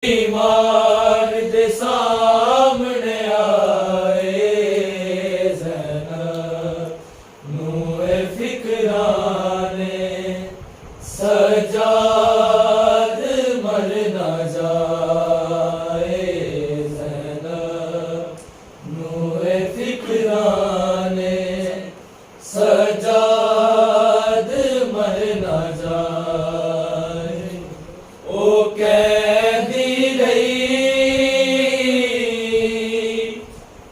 बीमार दे सामने आए ज़ैनब नूए फिक्राने सजाद मर न जाए ज़ैनब नूए फिक्राने सजाद मर न जाए ओ कैदी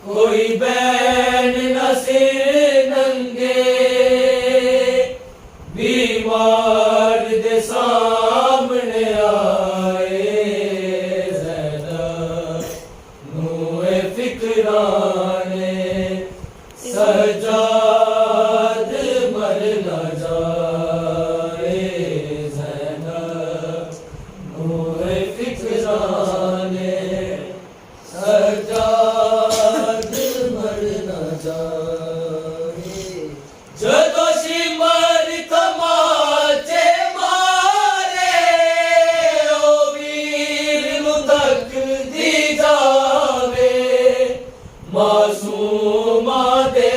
कोई बैन न सिर नंगे बीमार दे सामने आए ज़ैनब नूए फिक्राने सजाद मर न जाए ज़ैनब नूए फिक्राने सजाद मर न जाए जदों शिमर तमाचे मारे ओ वीर नूं तक दी जावे मासूमा दे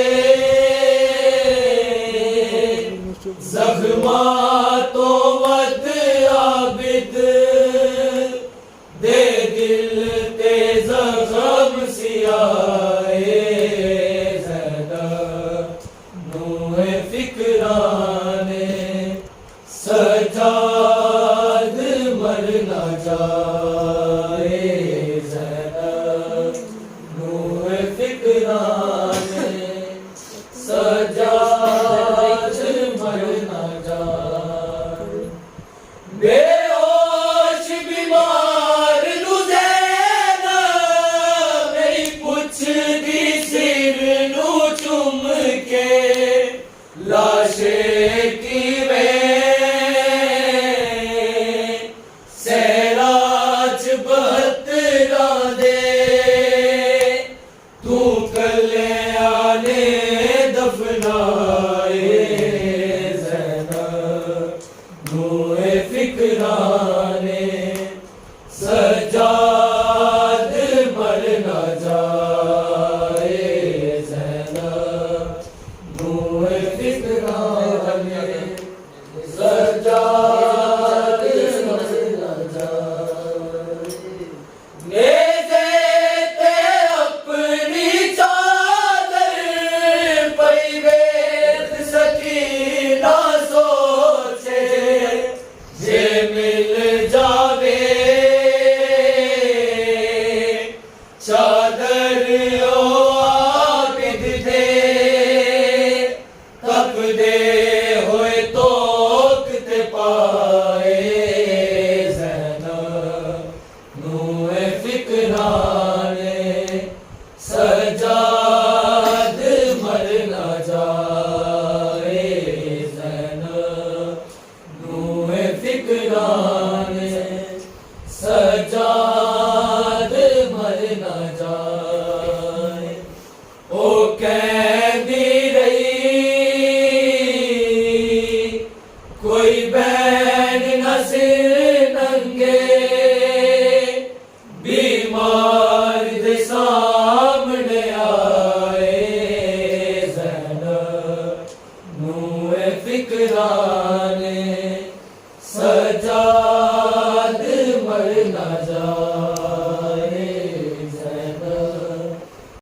ज़ख्मां तो वध आबिद दे दिल ते ज़ख्म सियाए ज़ैनब नूए फिक्राने सजाद मर न जाए ज़ैनब नूए फिक्राने सजाद मर न जाए बेहोश बीमार नू ज़ैनब मेरी पुछदी सिर नू चुम के लाशे किवें सैराज बहतरा दे तू कल्याणे दफनाए ज़ैनब नूए फिक्राने सजाद मर न जाए ज़ैनब नूए फिक्राने सजाद मर न जाए नेज़े ते अपनी चादर पई वेख सकीना सोचे जे मिल जावे चादर ओ आबिद दे तक दे होए तोक ते पाए ज़ैनब नूए फिक्राने सजाद मर न जाए ज़ैनब नूए फिक्राने सजाद मर न जाए।